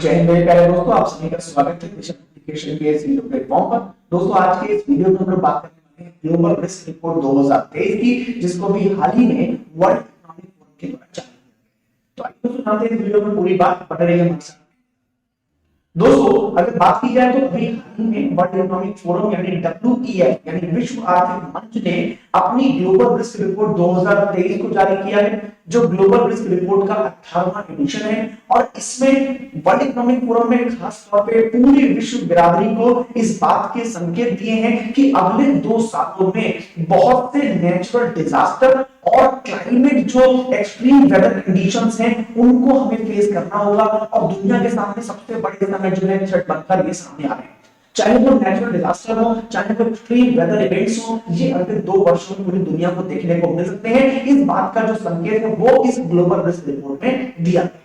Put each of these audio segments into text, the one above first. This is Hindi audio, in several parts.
जय हिंद मेरे प्यारे दोस्तों, आप सभी का स्वागत है दिशा एप्लीकेशन के इस वीडियो प्लेटफॉर्म पर। दोस्तों, आज के इस वीडियो में हम लोग बात करने वाले हैं ग्लोबल रिस्क रिपोर्ट 2023 की, जिसको भी हाल ही में वर्ल्ड इकोनॉमिक फोरम के द्वारा जारी किया गया। तो आइए दोस्तों जानते हैं इस वीडियो में पूरी बात बने रहिए हमारे साथ। दोस्तों, अगर बात की जाए तो अभी हाल ही में वर्ल्ड इकोनॉमिक फोरम यानी WEF यानी विश्व आर्थिक मंच ने अपनी ग्लोबल रिस्क रिपोर्ट 2023 को जारी किया है, जो ग्लोबल रिस्क रिपोर्ट का 18वां एडिशन है। और इसमें वर्ल्ड इकोनॉमिक फोरम में खास तौर पे पूरी विश्व बिरादरी को इस बात के संकेत दिए हैं कि अगले 2 सालों में बहुत से नेचुरल डिजास्टर और क्लाइमेट जो एक्सट्रीम वेदर कंडीशंस हैं उनको हमें फेस करना होगा, और दुनिया के सामने सबसे बड़े समय जो है थ्रेट बनकर ये सामने आ रहे हैं। चाहे वो नेचुरल डिजास्टर हो, चाहे वो एक्सट्रीम वेदर इवेंट्स हो, ये अगले 2 वर्षों में पूरी दुनिया को देखने को मिल सकते हैं। इस बात का जो संकेत है वो इस ग्लोबल रिस्क रिपोर्ट में दिया गया।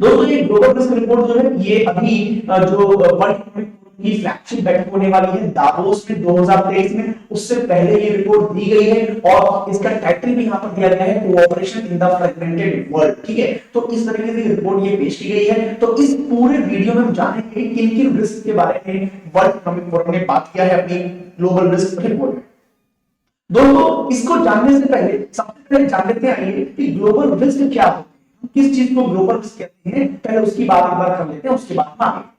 दोस्तों, ये ग्लोबल रिस्क रिपोर्ट जो है ये अभी जो वर्ल्ड इकोनॉमिक फोरम की फ्लैगशिप बैठक होने वाली है दावोस में 2023 में, उससे पहले ये रिपोर्ट दी गई है। और इसका टाइटल भी यहाँ पर दिया गया है cooperation in the fragmented world. ठीक है, तो इस तरीके से रिपोर्ट ये पेश की गई है। तो इस पूरे वीडियो में हम जानेंगे किन किन रिस्क के बारे में वर्ल्ड इकोनॉमिक फोरम ने बात किया है अपनी ग्लोबल रिस्क रिपोर्ट में। दोस्तों, इसको जानने से पहले सबसे पहले जान लेते हैं कि ग्लोबल रिस्क क्या होता है, किस चीज को ग्लोबल रिस्क कहते हैं। पहले उसकी बात एक बार कर लेते हैं, उसके बाद आगे।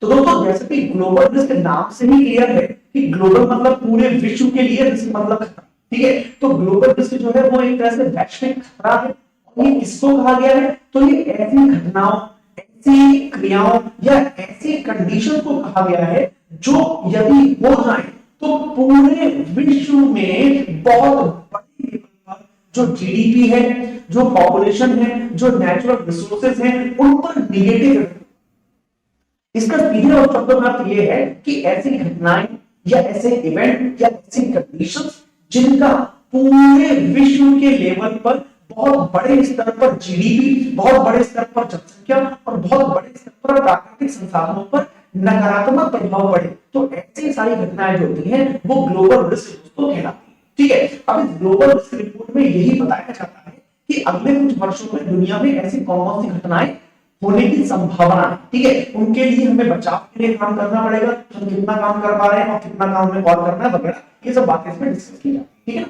तो दोस्तों, जैसे कि ग्लोबल रिस्क नाम से ही क्लियर है कि ग्लोबल मतलब पूरे विश्व के लिए, रिस्क मतलब खतरा। ठीक है, तो ग्लोबल रिस्क जो है वो एक तरह से वैश्विक खतरा है। और ये किसको कहा गया है, तो ये ऐसी घटनाओं, ऐसी क्रियाओं या ऐसी कंडीशन को कहा गया है जो यदि हो जाए तो पूरे विश्व में बहुत बड़ी लेवल पर जो जीडीपी है, जो पॉपुलेशन है, जो नेचुरल रिसोर्सेज हैं, उन पर निगेटिव। इसका सीधे और शब्दों में अर्थ यह है कि ऐसी घटनाएं या ऐसे इवेंट या ऐसी कंडीशंस जिनका पूरे विश्व के लेवल पर बहुत बड़े स्तर पर जीडीपी, बहुत बड़े स्तर पर जनसंख्या और बहुत बड़े स्तर पर प्राकृतिक संसाधनों पर नकारात्मक प्रभाव पड़े, तो ऐसी सारी घटनाएं जो होती हैं वो ग्लोबल रिस्क दोस्तों कहलाती है। ठीक है, अब इस ग्लोबल रिस्क रिपोर्ट में यही बताया जाता है कि अगले कुछ वर्षों में दुनिया में ऐसी कौन सी घटनाएं होने की संभावना है। ठीक है, उनके लिए हमें बचाव के लिए काम करना पड़ेगा, हम कितना काम कर पा रहे हैं और कितना काम हमें और करना है वगैरह, ये सब बातें इसमें डिस्कस की जाती है। ठीक है ना,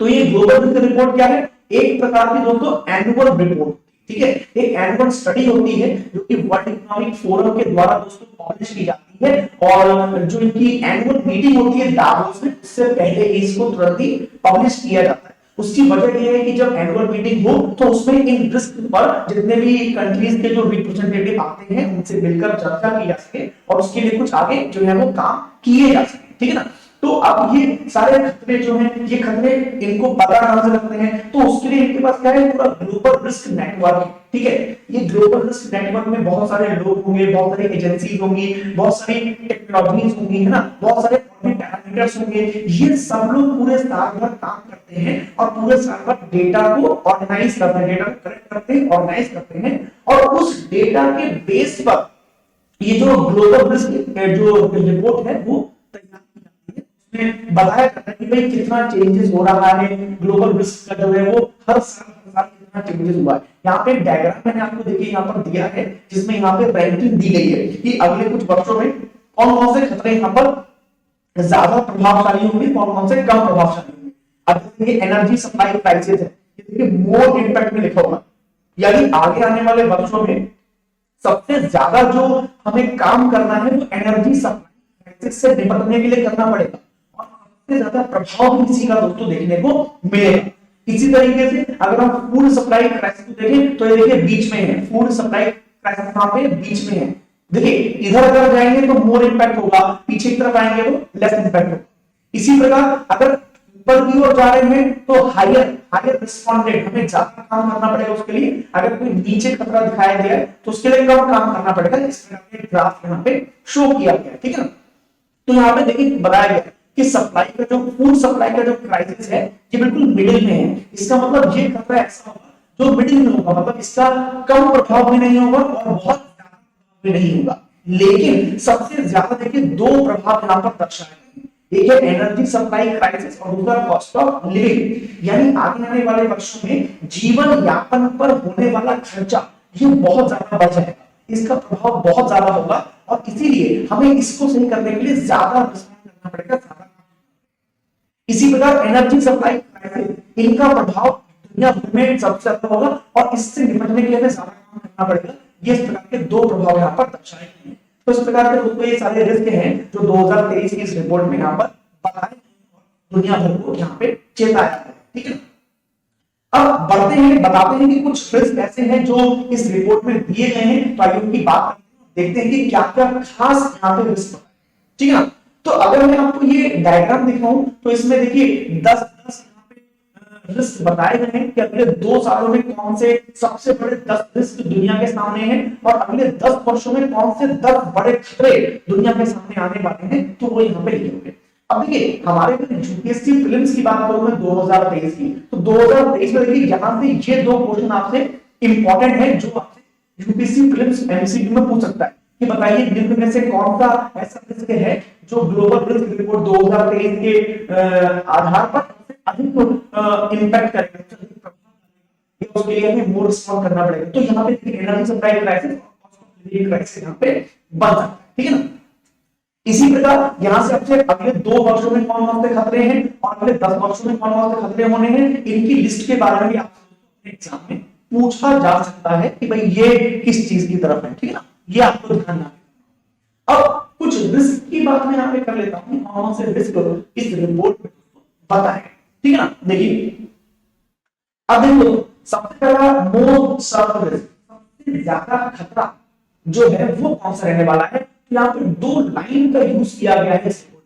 तो ये ग्लोबल रिस्क रिपोर्ट क्या है, एक प्रकार की दोस्तों एनुअल रिपोर्ट। ठीक है, एक एनुअल स्टडी होती है जो कि वर्ल्ड इकोनॉमिक फोरम के द्वारा दोस्तों पब्लिश की जाती है। और जो इनकी एनुअल मीटिंग होती है दावोस में, उससे पहले इसको तुरंत ही पब्लिश किया जाता है। उसकी वजह यह है कि जब एनुअल मीटिंग हो तो उसमें इन रिस्क पर जितने भी कंट्रीज के जो रिप्रेजेंटेटिव आते हैं उनसे मिलकर चर्चा की जा सके और उसके लिए कुछ आगे जो है वो काम किए जा सके। ठीक है ना, तो अब ये सारे खतरे जो हैं, ये खतरे इनको पता कहां से लगते हैं, तो उसके लिए इनके पास क्या है, पूरा ग्लोबल रिस्क नेटवर्क। ठीक है, ये ग्लोबल रिस्क नेटवर्क में बहुत सारे लोग होंगे, बहुत सारी एजेंसीज होंगी, बहुत सारी टेक्नोलॉजीज होंगी, है ना, बहुत सारे पैरामीटर्स होंगे। ये सब लोग पूरे साल भर काम करते हैं और पूरे साल भर डेटा को ऑर्गेनाइज करते हैं, डेटा को कलेक्ट करते हैं, ऑर्गेनाइज करते हैं, और उस डेटा के बेस पर ये जो ग्लोबल रिस्क जो रिपोर्ट है वो तैयार की जाती है। उसमें बताया जाता है कि भाई कितना चेंजेस हो रहा है, ग्लोबल रिस्क का जो है वो हर साल कितना चेंजेस हुआ है। यहाँ पे डायग्राम मैंने आपको देखिए यहाँ पर दिया है, जिसमें यहाँ पे रैंकिंग दी गई है कि अगले कुछ वर्षों में कौन कौन से खतरे यहाँ पर ज्यादा प्रभावशाली होंगे, कौन कौन से कम प्रभावशाली होंगे। अब ये एनर्जी सप्लाई क्राइसिस है, ये देखिए मोर इंपैक्ट में लिखा होगा, यानी आगे आने वाले वर्षों में सबसे ज्यादा जो हमें काम करना है वो एनर्जी सप्लाई क्राइसिस से निपटने के लिए करना पड़ेगा, और सबसे ज्यादा प्रभाव भी इसी का दोस्तों देखने को मिलेगा। इसी तरीके से अगर हम फूड सप्लाई क्राइसिस को देखें तो ये देखिए बीच में है, फूड सप्लाई क्राइसिस कहां पे बीच में है। देखिए इधर अगर जाएंगे तो मोर इंपैक्ट होगा, पीछे की तरफ आएंगे तो लेस इंपैक्ट होगा। इसी प्रकार अगर ऊपर की ओर जा रहे हैं तो हायर रिस्पॉन्डेंट, हमें ज्यादा काम करना पड़ेगा उसके लिए। अगर कोई नीचे खतरा दिखाया गया है तो उसके लिए कम काम करना पड़ेगा। इस प्रकार के ग्राफ यहाँ पे शो किया गया है। ठीक है ना, तो यहाँ पे देखिए बताया गया कि सप्लाई का जो फूड सप्लाई का जो क्राइसिस है ये बिल्कुल मिडिल में है। इसका मतलब ये खतरा ऐसा होगा जो मिडिल में होगा, मतलब इसका कम प्रभाव भी नहीं होगा और बहुत भी नहीं होगा। लेकिन सबसे ज्यादा देखिए 2 प्रभाव यहाँ पर दर्शाए गए, एक है एनर्जी सप्लाई क्राइसिस और दूसरा कॉस्ट ऑफ लिविंग, यानी आगे आने वाले वर्षों में जीवन यापन पर होने वाला खर्चा ये बहुत ज्यादा बढ़ जाएगा, इसका प्रभाव बहुत ज्यादा होगा और इसीलिए हमें इसको सही करने के लिए ज्यादा रिस्पॉन्ड करना पड़ेगा, ज्यादा। इसी प्रकार एनर्जी सप्लाई क्राइसिस, इनका प्रभाव दुनिया भर में सबसे ज्यादा होगा और इससे निपटने के लिए हमें ज्यादा काम करना पड़ेगा। ये इस प्रकार के दो प्रभाव यहाँ पर दर्शाए गए हैं। तो इस प्रकार के दोस्तों ये सारे रिस्क हैं जो 2023 की इस रिपोर्ट में यहाँ पर बताए दुनिया भर को यहाँ पे चेताया है, ठीक है। अब बढ़ते हैं, बताते हैं कि कुछ रिस्क ऐसे हैं जो इस रिपोर्ट में दिए गए हैं, तो आइए उनकी बात करते हैं, देखते हैं कि क्या क्या खास यहाँ पे रिस्क है, ठीक है ना। तो अगर मैं आपको ये डायग्राम दिखाऊं तो इसमें देखिए 10-10 रिस्क बताए गए हैं कि अगले 2 सालों में कौन से सबसे बड़े 10 रिस्क दुनिया के सामने हैं और अगले 10 वर्षों में कौन से 10 बड़े खतरे दुनिया के सामने आने वाले हैं, तो वो यहाँ पे लिखे हुए। अब देखिए हमारे यूपीएससी प्रीलिम्स की बात करूं मैं 2023 की, तो 2023 में देखिए यहां से ये 2 क्वेश्चन आपसे इंपॉर्टेंट है जो आपसे यूपीएससी प्रीलिम्स एमसीक्यू में पूछ सकता है कि बताइए निम्न में से कौन सा ऐसा रिस्क है जो ग्लोबल रिस्क रिपोर्ट 2023 के आधार पर अधिक इंपैक्ट करेगा, उसके लिए हमें मोर रिस्पॉन्ड करना पड़ेगा। तो यहाँ पे देखिए एनर्जी सप्लाई क्राइसिस और कॉस्ट ऑफ लिविंग क्राइसिस यहाँ पे बन सकता है, ठीक है ना। इसी प्रकार यहां से आपसे अगले 2 वर्षों में कौन से खतरे हैं और अगले 10 वर्षों में कौन से खतरे होने हैं, इनकी लिस्ट के बारे में भी आपसे एग्जाम में पूछा जा सकता है कि भाई ये किस चीज की तरफ है, ठीक है ना। ये आपको ध्यान रखना। अब कुछ रिस्क की बात मैं यहाँ पे कर लेता हूँ, कौन से रिस्क इस रिपोर्ट में बताए, ठीक है ना। देखिए अब देखो सबसे पहला मोस्ट सर्व रिस्क, सबसे ज्यादा खतरा जो है वो कौन सा रहने वाला है। यहाँ पे 2 लाइन का यूज किया गया है इस रिपोर्ट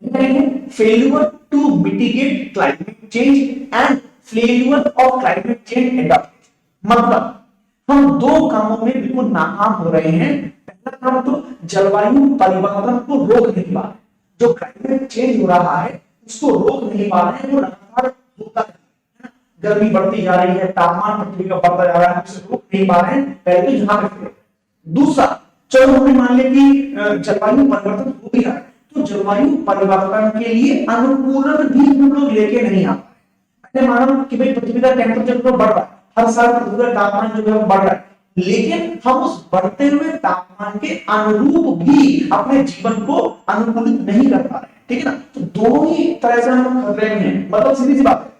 में। पहली लाइन है failure to mitigate climate change and failure of climate change adaptation, मतलब हम 2 कामों में बिल्कुल नाकाम हो रहे हैं। पहला काम तो जलवायु परिवर्तन को रोक नहीं पा रहे, जो क्लाइमेट चेंज हो रहा है उसको रोक नहीं पा रहे हैं, वो लगातार होता है, गर्मी बढ़ती जा रही है, तापमान पृथ्वी का बढ़ता जा रहा है, उसे रोक नहीं पा रहे हैं, पहले तो यहाँ पे। दूसरा, चलो हमें मान ले कि जलवायु परिवर्तन हो भी रहा है, तो जलवायु परिवर्तन के लिए अनुकूलन भी हम लोग लेके नहीं आ पाए। मानो कि भाई पृथ्वी का टेम्परेचर तो बढ़ रहा है, हर साल पृथ्वी का तापमान जो है वो बढ़ रहा है, लेकिन हम उस बढ़ते हुए तापमान के अनुरूप भी अपने जीवन को अनुकूलित नहीं कर पा रहे हैं, ठीक है ना। तो दोनों ही तरह से हम खतरे में हैं, मतलब सीधी सी बात है,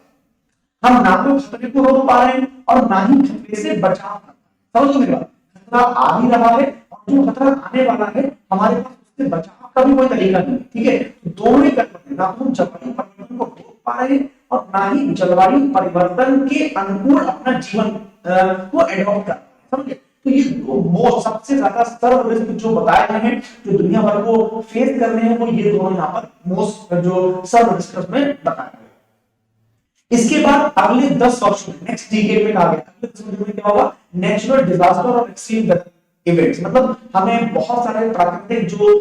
हम ना तो खतरे को रोक पा रहे हैं और ना ही खतरे से बचाव कर पा रहे हैं। समझ मेरी बात, खतरा आ भी रहा है और जो खतरा आने वाला है हमारे पास उससे बचाव का भी कोई तरीका नहीं, ठीक है। दोनों ही कर सकते हैं, ना तो हम जलवायु परिवर्तन को रोक पा रहे हैं और ना ही जलवायु परिवर्तन के अनुकूल अपना जीवन को एडॉप्ट कर, समझे। तो ये दो सबसे ज्यादा सर्व रिस्क जो बताए गए हैं जो दुनिया भर को फेस करने हैं, वो ये दोनों यहाँ पर मोस्ट जो सर्व रिस्क में बताए गए। इसके बाद अगले 10 वर्षों में, नेक्स्ट डिकेड में कहा गया, अगले 10 वर्षों में क्या होगा, नेचुरल डिजास्टर और एक्सट्रीम इवेंट्स, मतलब हमें बहुत सारे प्राकृतिक जो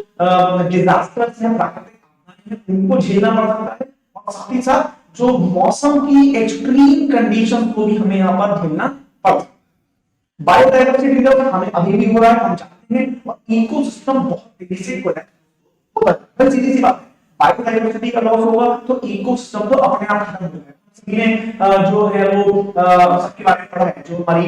डिजास्टर्स हैं, प्राकृतिक आपदाएं हैं, उनको झेलना पड़ सकता है और साथ ही साथ जो मौसम की एक्सट्रीम कंडीशन को भी हमें यहाँ पर झेलना पड़ सकता है। बायोडायवर्सिटी तो हमें अभी भी हो रहा है, हम जानते हैं, और इकोसिस्टम बहुत तेजी से कोलैप्स होता है, सीधी सी बात है। बायोडायवर्सिटी का लॉस होगा तो इकोसिस्टम तो अपने आप खत्म हो जाएगा। जो है वो सबके बारे में पढ़ा है, जो हमारी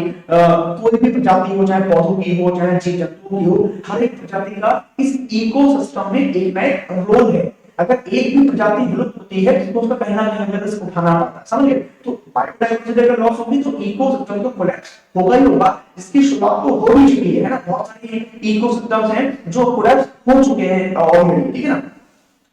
कोई भी प्रजाति हो, चाहे पौधों की हो चाहे जीव जंतुओं की हो, हर एक प्रजाति का इस इकोसिस्टम में एक ना एक रोल है। अगर एक भी प्रजाति विलुप्त होती है तो उसका कहीं ना कहीं हमें रिस्क उठाना पड़ता है, समझे। तो बायोडायवर्सिटी का लॉस होगी तो इकोसिस्टम तो कोलैप्स होगा ही होगा, जिसकी शुरुआत तो हो भी चुकी है ना, बहुत सारे इकोसिस्टम्स हैं जो कोलैप्स हो चुके हैं ऑलरेडी, ठीक है ना।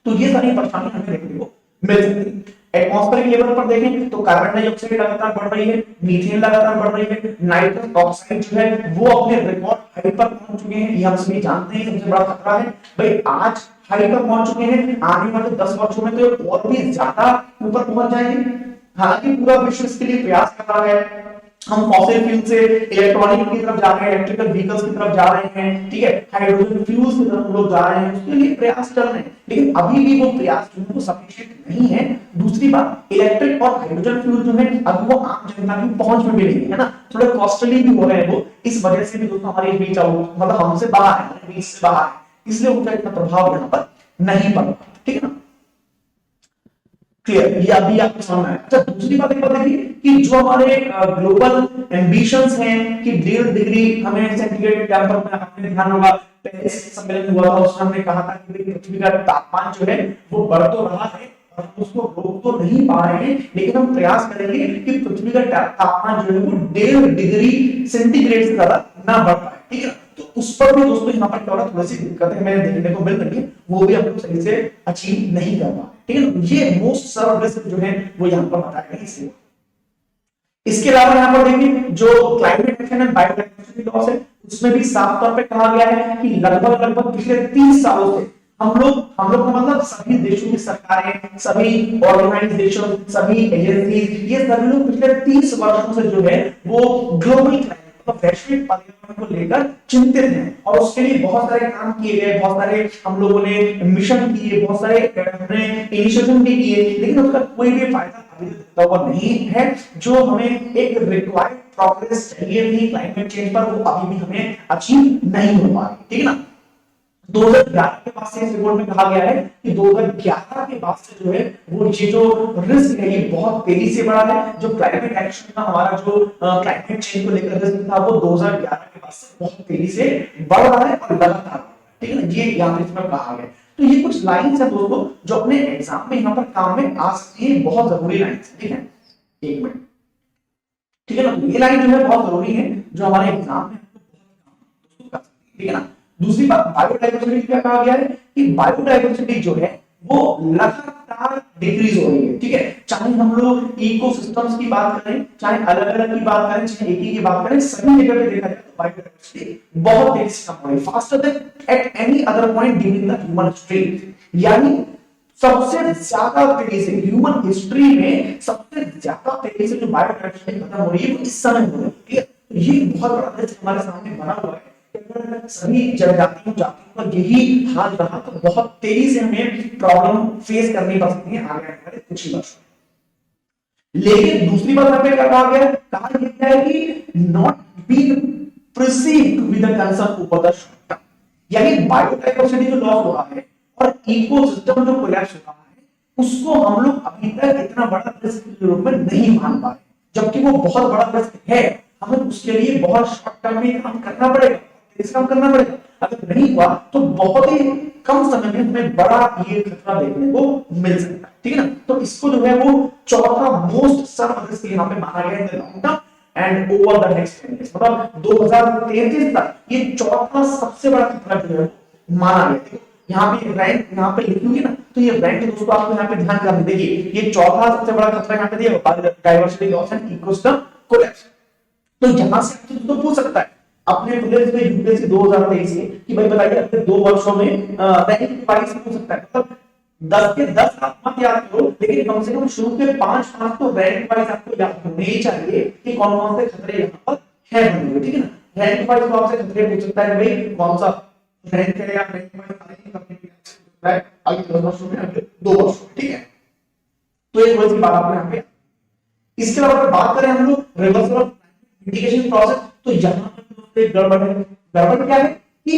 तो ये सारी परेशानी हमें देखने को मिल सकती है। एटमॉस्फेयर के लेवल पर देखें तो कार्बन डाइऑक्साइड लगातार बढ़ रही है, मीथेन लगातार बढ़ रही है, नाइट्रस ऑक्साइड जो है वो अपने रिकॉर्ड हाई पर पहुंच चुके हैं, ये हम सभी जानते हैं, सबसे बड़ा खतरा है भाई, आज हाई पर पहुंच चुके हैं, आने वाले 10 वर्षों में तो और भी ज्यादा ऊपर पहुंच जाएंगे। हालांकि पूरा विश्व इसके लिए प्रयास कर रहा है, हम फॉसिल फ्यूल से इलेक्ट्रॉनिक की तरफ जा रहे हैं, इलेक्ट्रिकल व्हीकल्स की तरफ जा रहे हैं, ठीक है, हाइड्रोजन फ्यूल्स की तरफ लोग जा रहे हैं, उसके लिए प्रयास चल रहे हैं, लेकिन अभी भी वो प्रयास जो है वो सफिशिएंट नहीं है। दूसरी बात, इलेक्ट्रिक और हाइड्रोजन फ्यूल जो है अब वो आम जनता की पहुंच में भी नहीं है ना, थोड़े कॉस्टली भी हो रहे हैं वो, इस वजह से भी दोस्तों हमारे बीच मतलब हमसे बाहर है, हमारे बीच से बाहर है, इसलिए उनका इतना प्रभाव यहाँ पर नहीं पड़ रहा, ठीक है ना। क्लियर, ये अभी आपको समझ में आया। अच्छा, दूसरी बात एक बात देखिए कि जो हमारे ग्लोबल एम्बिशंस हैं कि 1.5 डिग्री हमें सेंटीग्रेड टेम्परेचर में, आपने ध्यान होगा पेरिस सम्मेलन हुआ था, उसमें हमने कहा था कि पृथ्वी का तापमान जो है वो बढ़ तो रहा है और हम उसको रोक तो नहीं पा रहे हैं, लेकिन हम प्रयास करेंगे कि पृथ्वी का तापमान जो है वो 1.5 डिग्री सेंटीग्रेड से ज्यादा ना बढ़ पाए, ठीक है। तो उस पर भी दोस्तों यहाँ पर क्या हो रहा है, थोड़ी सी दिक्कतें हमें देखने को मिल रही है, वो भी हम लोग सही से अचीव नहीं कर पा रहे, ठीक है। ये मोस्ट सर्व रिस्क जो है वो यहाँ पर बताया गया इसलिए। इसके अलावा यहाँ पर देखिए जो climate action and biodiversity loss है, उसमें भी साफ तौर पे कहा गया है कि लगभग लगभग पिछले 30 सालों से हम लोग का मतलब सभी देशों की सरकारें, सभी ऑर्गेनाइजेशन, सभी एजेंसीज, ये सभी लोग पिछले 30 वर्षों से जो है वो ग्लोबल क्लाइमेट वैश्विक पर्यावरण को लेकर चिंतित हैं और उसके लिए बहुत सारे काम किए गए, बहुत सारे हम लोगों ने मिशन किए, बहुत सारे हमने इनिशिएटिव भी किए, लेकिन उसका कोई भी फायदा अभी तक देता हुआ नहीं है। जो हमें एक रिक्वायर्ड प्रोग्रेस चाहिए थी क्लाइमेट चेंज पर, वो अभी भी हमें अचीव नहीं हो पा रही, ठीक है ना। 2011 के बाद से इस रिपोर्ट में कहा गया है कि 2011 के बाद से जो है वो ये जो रिस्क है ये बहुत तेजी से बढ़ा है। जो क्लाइमेट एक्शन का हमारा जो क्लाइमेट चेंज को लेकर रिस्क था वो 2011 के बाद से बहुत तेजी से बढ़ रहा है और लगातार, ठीक है ना, ये यहाँ पे इसमें कहा गया। तो ये कुछ लाइंस है दोस्तों जो अपने एग्जाम में यहाँ पर काम में आ सकती है, बहुत जरूरी लाइंस, ठीक है। एक मिनट, ठीक है ना, ये लाइन जो है बहुत जरूरी है जो हमारे एग्जाम में, ठीक है ना। दूसरी बात, बायोडायवर्सिटी क्या कहा गया है कि बायोडायवर्सिटी जो है वो लगातार डिक्रीज हो रही है, ठीक है। चाहे हम लोग इकोसिस्टम्स की बात करें, चाहे अलग अलग की बात करें, चाहे एक ही की बात करें, सभी जगह पे देखा जाए तो बायोडायवर्सिटी बहुत तेजी से कम हो रही है, faster than at any other point during the human history. यानी सबसे ज्यादा तेजी से ह्यूमन हिस्ट्री में सबसे ज्यादा तेजी से जो बायोडायवर्सिटी खत्म हो रही है वो इस समय हो रही है, ठीक है। ये बहुत बड़ा रिस्क हमारे सामने बना हुआ है। सभी जनजातियों जातियों का यही हाल रहा तो बहुत तेजी से हमें प्रॉब्लम फेस करनी पड़ सकती है आगे आने वाले कुछ ही वर्षों में। लेकिन दूसरी बात यहाँ पे क्या कहा गया है, कहा गया है कि not been perceived with the concern over the short term, यानी बायोडायवर्सिटी जो लॉस हो रहा है और इकोसिस्टम जो कोलैप्स हो रहा है उसको हम लोग अभी तक इतना बड़ा रिस्क के रूप में नहीं मान पा रहे, जबकि वो बहुत बड़ा रिस्क है। हमें उसके लिए बहुत शॉर्ट टर्म में काम करना पड़ेगा, काम करना पड़ेगा। अगर नहीं हुआ तो बहुत ही कम समय में हमें बड़ा ये खतरा देखने को मिल सकता है, ठीक है ना। तो इसको जो है वो चौथा मोस्ट सर्व रिस्क यहाँ पे माना गया है long term and over the next 10 years, मतलब 2033 तक ये चौथा सबसे बड़ा खतरा जो है माना गया है। यहाँ पे रैंक यहाँ पे लिखूंगी ना तो ये रैंक दोस्तों आपको यहाँ पे ध्यान करना, देखिए ये चौथा सबसे बड़ा खतरा यहाँ पे दिया biodiversity loss and ecosystem collapse. तो यहां से आपसे तो पूछ सकता है अपने प्लेस में यूपीएससी 2023 में कि भाई बताइए अगले 2 वर्षों में रैंक वाइज पूछ सकता है, मतलब 10 के 10 आप मत याद करो, लेकिन कम से कम शुरू के 5 तो रैंक वाइज आपको याद होने ही चाहिए कि कौन कौन से खतरे यहाँ पर है बने हुए, ठीक है ना। रैंक वाइज तो आपसे खतरे पूछ सकता है भाई कौन सा रैंक है या रैंक वाइज अगले 10 वर्षों में, अगले 2 वर्षों में, ठीक है। तो एक वैसी बात आपने यहाँ पे। इसके अलावा अगर बात करें हम लोग रिवर्सल ऑफ मिटिगेशन प्रोसेस, तो यहाँ पे गड़बड़ है। गड़बड़ क्या है कि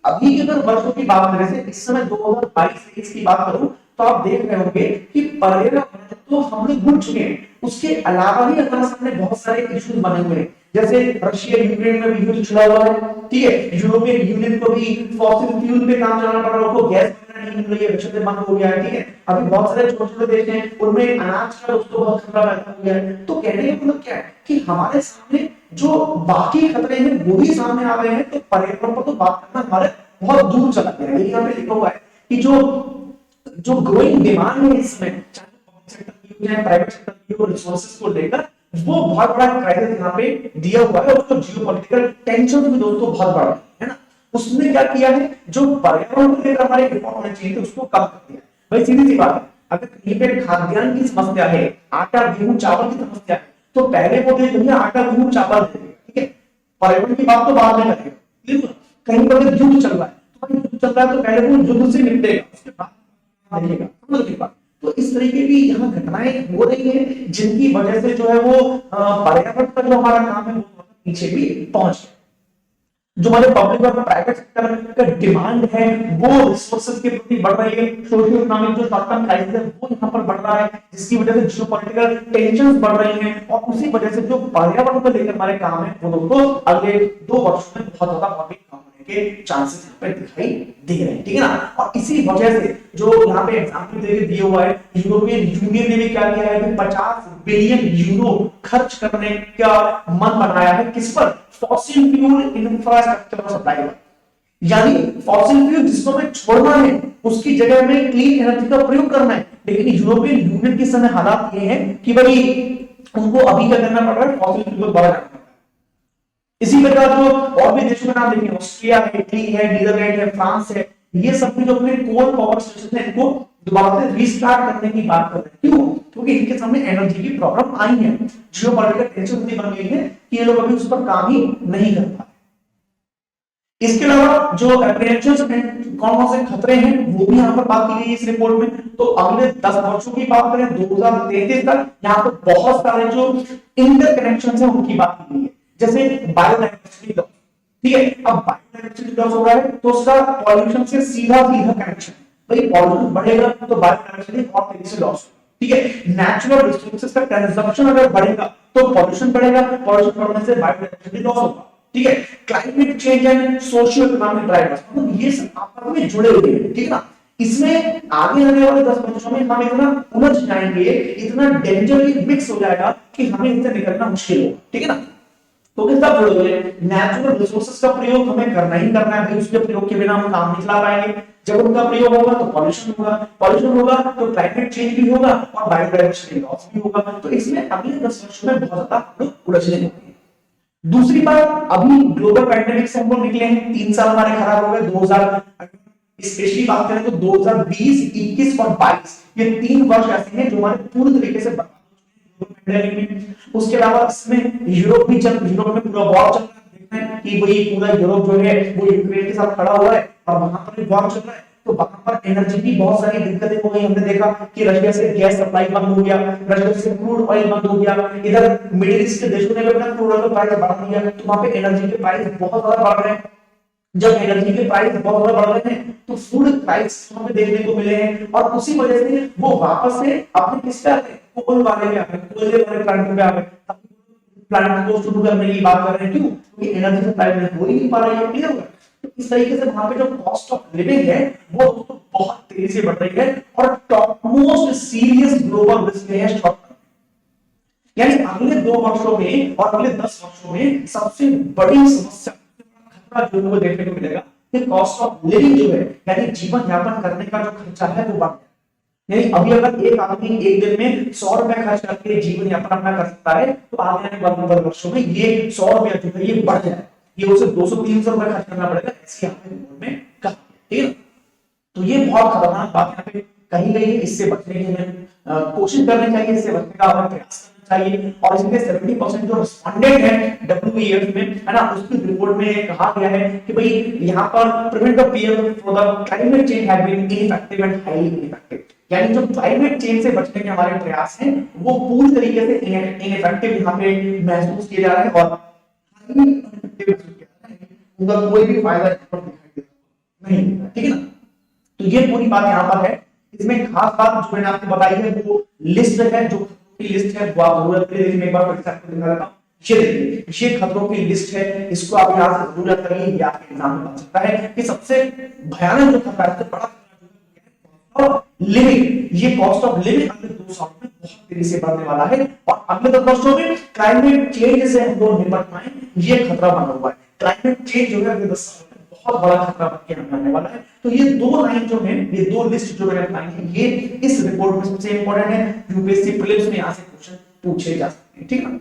अभी के अगर वर्षों की बात करें से इस समय 2022-23 की बात करूं तो आप देख रहे होंगे कि पर्यावरण तो हम लोग भूल चुके हैं, उसके अलावा भी हमारे सामने बहुत सारे इश्यूज बने हुए हैं, जैसे रशिया यूक्रेन में भी युद्ध छिड़ा हुआ है, ठीक है। यूरोपियन यूनियन को भी फॉसिल फ्यूल पे काम चलाना पड़ रहा है, उनको गैस नहीं मिल रही है, विषय बंद हो गया है, ठीक है। अभी बहुत सारे छोटे छोटे देश हैं उनमें अनाज का दोस्तों बहुत खतरा पैदा हो गया है। तो कहने का मतलब क्या है कि हमारे सामने जो बाकी खतरे हैं वो भी सामने आ रहे हैं, तो पर्यावरण पर तो बात करना हमारे बहुत दूर चला गया है। यहाँ पे लिखा हुआ है कि जो ग्रोइंग डिमांड है इसमें, चाहे पब्लिक सेक्टर की हो चाहे प्राइवेट सेक्टर की हो, रिसोर्सेज को लेकर वो बहुत बड़ा क्राइसिस यहाँ पे दिया हुआ है, और उसको जियोपॉलिटिकल टेंशन भी दोस्तों बहुत बड़ा है ना। उसने क्या किया है, जो पर्यावरण को लेकर हमारे रिपोर्ट होने चाहिए थे उसको कम कर दिया। भाई सीधी सी बात है, अगर कहीं पे खाद्यान्न की समस्या है, आटा गेहूं चावल की समस्या है, तो पहले वो दे देंगे आटा गेहूं चावल दे देंगे, ठीक है। पर्यावरण की बात तो बाद में करेंगे। कहीं पर युद्ध चल रहा है तो युद्ध चल रहा है तो पहले वो युद्ध से निपटेगा, उसके बाद देखिएगा, समझ लीजिए बात। तो इस तरीके की यहाँ घटनाएं हो रही हैं जिनकी वजह से जो है वो पर्यावरण का जो हमारा काम है वो पीछे भी पहुंच गया। जो हमारे पब्लिक और प्राइवेट सेक्टर का डिमांड है वो रिसोर्सेज के प्रति बढ़ रही है, सोशियो इकोनॉमिक जो शॉर्ट टर्म क्राइसिस है वो यहाँ पर बढ़ रहा है, जिसकी वजह से जियोपॉलिटिकल टेंशंस बढ़ रही हैं, और उसी वजह से जो पर्यावरण को लेकर हमारे काम है वो दोस्तों अगले 2 वर्षों में बहुत ज्यादा और भी कम होने के चांसेस यहाँ पे दिखाई दे रहे हैं, ठीक है ना। और इसी वजह से जो यहाँ पे एग्जाम्पल देके दिया हुआ है, यूरोपियन यूनियन ने भी क्या किया है कि 50 बिलियन यूरो खर्च करने का मन बनाया है, किस पर, फॉसिल फ्यूल इंफ्रास्ट्रक्चर सप्लाई पर, यानी फॉसिल फ्यूल जिसको हमें छोड़ना है उसकी जगह में क्लीन एनर्जी का प्रयोग करना है। लेकिन यूरोपियन यूनियन के समय हालात ये हैं कि भाई उनको अभी क्या करना पड़ रहा है, फॉसिल फ्यूल को बढ़ाना पड़ रहा है। इसी प्रकार जो और भी देशों का नाम देखिए, ऑस्ट्रिया है, इटली है, नीदरलैंड है, फ्रांस है, ये सब भी जो अपने कोल पावर स्टेशन है इनको दोबारा से रीस्टार्ट करने की बात कर रहे हैं। क्यों? क्योंकि इनके सामने एनर्जी की प्रॉब्लम आई है, जियोपॉलिटिकल टेंशन इतनी बन गई है कि ये लोग अभी उस पर काम ही नहीं कर पा रहे। इसके अलावा जो एप्रीहेंशंस हैं, कौन कौन से खतरे हैं वो भी यहाँ पर बात की गई है इस रिपोर्ट में। तो अगले 10 वर्षों की बात करें 2033 तक, यहाँ पर बहुत सारे जो इंटरकनेक्शंस हैं उनकी बात की गई है, जैसे बायोडायवर्सिटी लॉस, ठीक है। अब बायोडायवर्सिटी लॉस हो रहा है तो उसका पॉल्यूशन से सीधा सीधा कनेक्शन, भाई पॉल्यूशन बढ़ेगा तो बायोडायवर्सिटी और तेजी से लॉस होगा, ठीक है। नेचुरल रिसोर्सेज का कंजप्शन अगर बढ़ेगा तो पॉल्यूशन बढ़ेगा, पॉल्यूशन बढ़ने से बायोडायवर्सिटी लॉस होगा, ठीक है। Climate change and socio economic drivers, मतलब ये सब आपस में जुड़े हुए हैं, ठीक है ना। इसमें आगे आने वाले 10 वर्षों में हम इतना उलझ जाएंगे, इतना डेंजरली मिक्स हो जाएगा कि हमें इससे निकलना मुश्किल होगा, ठीक है ना। तो किस तरह जुड़े हुए हैं, नेचुरल रिसोर्सेज का प्रयोग हमें करना ही करना है, उसके प्रयोग के बिना हम काम नहीं चला पाएंगे। जब उनका प्रयोग होगा तो पॉल्यूशन होगा, पॉल्यूशन होगा तो क्लाइमेट चेंज भी होगा और बायोडायवर्सिटी लॉस भी होगा। तो इसमें अगले 10 वर्षों में बहुत ज्यादा हम लोग उलझने होंगे। दूसरी बात, अभी ग्लोबल पैंडेमिक से हम लोग निकले हैं, 3 साल हमारे खराब हो गए, 2000 स्पेशली बात करें तो 2020, 21 और 22 ये 3 वर्ष ऐसे हैं जो हमारे पूरी तरीके से पैंडेमिक में। उसके अलावा इसमें यूरोप में पूरा वॉर चल रहा है कि भाई पूरा यूरोप जो है वो यूक्रेन के साथ खड़ा हुआ है और वहां पर वॉर चल रहा है, तो वहां पर एनर्जी की बहुत सारी दिक्कतें हो गई। हमने देखा कि रशिया से गैस सप्लाई बंद हो गया, रशिया से क्रूड ऑयल बंद हो गया, इधर मिडिल ईस्ट के देशों ने भी अपना क्रूड ऑयल का प्राइस बढ़ा दिया, तो वहां पे एनर्जी के प्राइस बहुत ज्यादा बढ़ रहे हैं। जब एनर्जी के प्राइस बहुत ज्यादा बढ़ रहे हैं तो फूड प्राइस हमें देखने को मिले हैं, और उसी वजह से वो वापस से अपने किस पे आते हैं, कोल वाले पे आते हैं, कोयले वाले प्लांट पे आते हैं, प्लांट को शुरू करने की बात कर रहे हैं। क्यों? क्योंकि एनर्जी सप्लाई में हो ही नहीं पा रही है, क्लियर होगा। तो इस तरीके से वहां पे जो कॉस्ट ऑफ लिविंग है वो बहुत तेजी से बढ़ रही है और top most serious global risk है शॉर्ट टर्म, यानी अगले 2 वर्षों में और अगले 10 वर्षों में सबसे बड़ी समस्या खतरा जो हमें देखने को मिलेगा कि कॉस्ट ऑफ लिविंग जो है, यानी जीवन यापन करने का जो खर्चा है वो बढ़ जाए। यानी अभी अगर एक आदमी एक दिन में 100 रुपए खर्च करके जीवन यापन अपना कर सकता है, तो आगे आने वाले वर्षों में ये 100 रुपया जो है ये बढ़ जाए, ये उसे 200-300 रुपए खर्च करना पड़ेगा, ऐसी आपने रिपोर्ट में कहा, ठीक है। तो ये बहुत खतरनाक बात यहाँ पे कही गई है, इससे बचने की हमें कोशिश करनी चाहिए, इससे बचने का हमें प्रयास करना चाहिए। और इसमें 70% जो रिस्पोंडेंट है WEF में, है ना, उसकी रिपोर्ट में कहा गया है कि भाई यहाँ पर prevent the PM for the climate change have been ineffective and highly ineffective, यानी जो क्लाइमेट चेंज से बचने के हमारे प्रयास हैं वो पूरी तरीके से इनइफेक्टिव यहाँ पे महसूस किए जा रहे हैं और हाईली इनइफेक्टिव महसूस किया जा रहा है, उनका कोई भी फायदा दिखाई देता नहीं, ठीक है ना। तो ये पूरी बात यहाँ पर है। इसमें खास बात जो मैंने आपको बताई है वो लिस्ट है, जो की लिस्ट है वो आप जरूरत है, लेकिन एक बार फिर से आपको दिखा देता हूं। ये देखिए, ये खतरों की लिस्ट है, इसको आप यहां से जरूर याद करिए, ये आपके एग्जाम में बन सकता है कि सबसे भयानक जो खतरा है, बड़ा खतरा लिविंग, ये कॉस्ट ऑफ लिविंग अगले 2 साल में बहुत तेजी से बढ़ने वाला है और अगले 10 वर्षों में क्लाइमेट चेंज से हम लोग निपट पाए, ये खतरा बना हुआ है। क्लाइमेट चेंज जो है अगले 10 साल में बहुत बड़ा खतरा बन के आने वाला है। तो ये 2 लाइन जो है, ये 2 लिस्ट जो मैंने बताई है, ये इस रिपोर्ट में सबसे इंपॉर्टेंट है, यूपीएससी प्रीलिम्स में यहां से क्वेश्चन पूछे जा सकते हैं, ठीक है।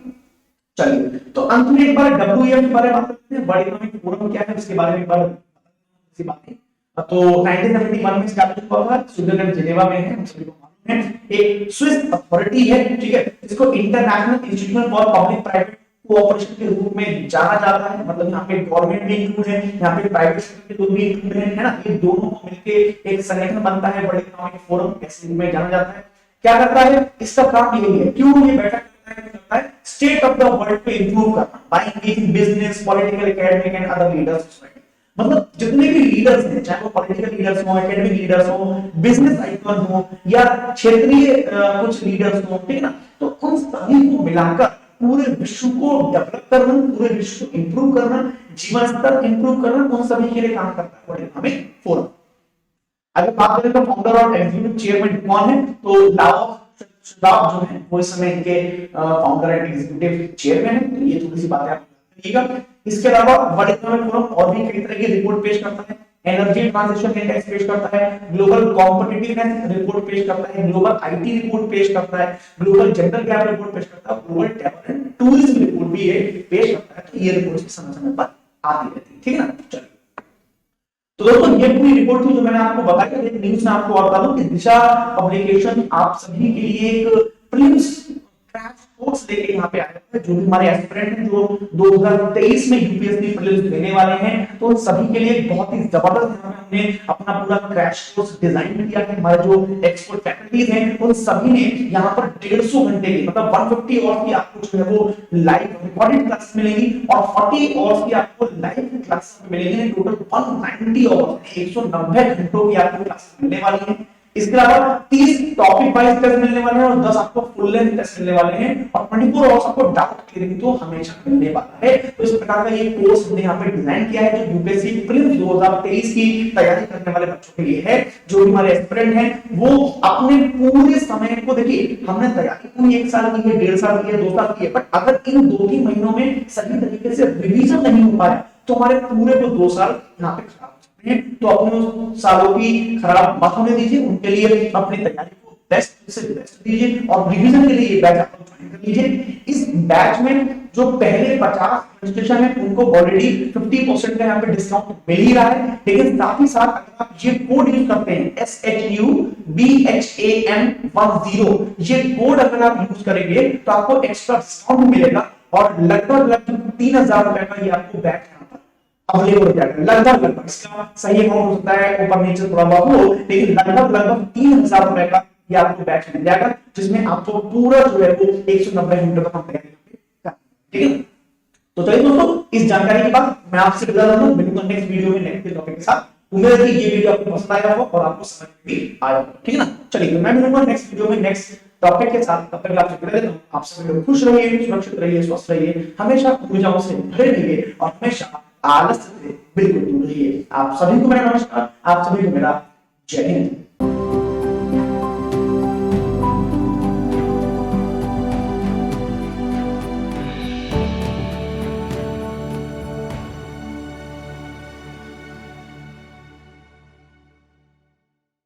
चलिए, तो अंत में एक बार WEF के बारे में बात करते हैं, वर्ल्ड इकोनॉमिक फोरम क्या है उसके बारे में एक बार सी बात है। तो 1971 में एस्टैब्लिश हुआ था, स्विट्जरलैंड जिनेवा में है, हम सभी को मालूम है। एक स्विस अथॉरिटी है, ठीक है, जिसको international institution for public private cooperation के रूप में जाना जाता है। मतलब यहाँ पे गवर्नमेंट भी इंक्लूड है, यहाँ पे प्राइवेट सेक्टर के लोग भी इंक्लूड है ना। ये दोनों को मिलके एक संगठन बनता है, वर्ल्ड इकोनॉमिक फोरम ऐसे रूप में जाना जाता है। क्या करता है, इसका काम यही है, क्यों ये बैठक करता है, स्टेट ऑफ द वर्ल्ड को इंप्रूव करना by engaging business, political, academic and other leaders of society. मतलब जितने भी लीडर्स हैं, चाहे वो पॉलिटिकल लीडर्स हो, एकेडमिक लीडर्स हो, बिजनेस आइकन हो या क्षेत्रीय कुछ लीडर्स हो, ठीक है ना, तो उन सभी को मिलाकर पूरे विश्व को डेवलप करना, पूरे विश्व को इंप्रूव करना, जीवन स्तर इंप्रूव करना, उन सभी के लिए काम करता है वर्ल्ड इकोनॉमिक फोरम। अगर बात करें तो फाउंडर और एग्जीक्यूटिव चेयरमैन कौन है, तो लाओ श्वाब जो है वो इस समय इनके फाउंडर एंड एग्जीक्यूटिव चेयरमैन है। तो ये थोड़ी सी बातें आप करिएगा। इसके अलावा वर्ल्ड इकोनॉमिक फोरम और भी कई तरह की रिपोर्ट पेश करता है। एनर्जी ट्रांजिशन इंडेक्स पेश करता है, ग्लोबल कॉम्पिटिटिवनेस रिपोर्ट पेश करता है, ग्लोबल आईटी रिपोर्ट पेश करता है, ग्लोबल जेंडर गैप रिपोर्ट पेश करता है, global travel and tourism report भी ये पेश करता है। तो ये रिपोर्ट्स भी समय समय पर आती रहती है, ठीक है ना। चलिए, तो दोस्तों ये पूरी रिपोर्ट थी जो मैंने आपको बताई। एक न्यूज़ में आपको बता दूं कि दिशा पब्लिकेशन आप सभी के लिए एक प्रीलिम्स क्रैश कोर्स लेके यहाँ पे आया है। जो भी हमारे एस्पिरेंट हैं जो 2023 में यूपीएससी प्रीलिम्स देने वाले हैं, तो उन सभी के लिए एक बहुत ही जबरदस्त यहाँ पे हमने अपना पूरा क्रैश कोर्स डिजाइन किया है। हमारे जो एक्सपर्ट फैकल्टीज हैं उन सभी ने यहाँ पर 150 घंटे की मतलब 150 आवर्स की आपको जो है वो लाइव रिकॉर्डेड क्लास मिलेगी और 40 आवर्स की आपको लाइव क्लास मिलेगी। टोटल 190 आवर्स 190 घंटों की आपको क्लास मिलने वाली है। इसके अलावा 30 टॉपिक वाइज टेस्ट मिलने वाले हैं और 10 आपको फुल लेंथ टेस्ट मिलने वाले हैं और 24 आवर्स आपको डाउट क्लियरिंग तो हमेशा मिलने वाला है। तो इस प्रकार का ये कोर्स हमने यहाँ पे डिजाइन किया है जो यूपीएससी प्रीलिम्स 2023 की तैयारी करने वाले बच्चों के लिए है। जो भी हमारे एस्पिरेंट हैं वो अपने पूरे समय को, देखिए हमने तैयारी पूरी 1 साल की है, 1.5 साल की है, 2 साल की है, बट अगर इन 2-3 महीनों में सही तरीके से रिवीजन नहीं हो पाया तो हमारे पूरे को 2 साल यहाँ पे खराब। तो अपने सालों की खराब मत होने दीजिए, उनके लिए अपनी तैयारी को बेस्ट से बेस्ट दीजिए और रिवीजन के लिए ये बैच आप ज्वाइन कर लीजिए। इस बैच में जो पहले 50 रजिस्ट्रेशन है उनको ऑलरेडी 50% का यहाँ पे डिस्काउंट मिल ही रहा है। लेकिन साथ ही साथ अगर आप ये कोड यूज करते हैं SHUBHAM10, ये कोड अगर आप यूज करेंगे तो आपको एक्स्ट्रा डिस्काउंट मिलेगा और लगभग 3000 रुपए का ये आपको बैच अवेलेबल हो जाएगा। लगभग इसका सही अमाउंट हो सकता है ऊपर नीचे थोड़ा बहुत हो, लेकिन लगभग 3000 रुपए का ये आपको बैच मिल जाएगा जिसमें आपको पूरा जो है वो 190 घंटे तक हम तैयारी करेंगे, ठीक है। तो चलिए दोस्तों, इस जानकारी के बाद मैं आपसे विदा लेता हूं, मिलूंगा नेक्स्ट वीडियो में नेक्स्ट टॉपिक के साथ। उम्मीद है कि ये वीडियो आपको पसंद आया होगा और आपको समझ में भी आया होगा, ठीक है ना। चलिए, तो मैं मिलूंगा नेक्स्ट वीडियो में नेक्स्ट टॉपिक के साथ। तब तक आपसे विदा लेता हूं। आप सभी खुश रहिए, सुरक्षित रहिए, स्वस्थ रहिए, हमेशा ऊर्जाओं से भरे रहिए और हमेशा आलस से बिल्कुल दूर रहिए। आप सभी को मेरा नमस्कार, आप सभी को मेरा जय हिंद।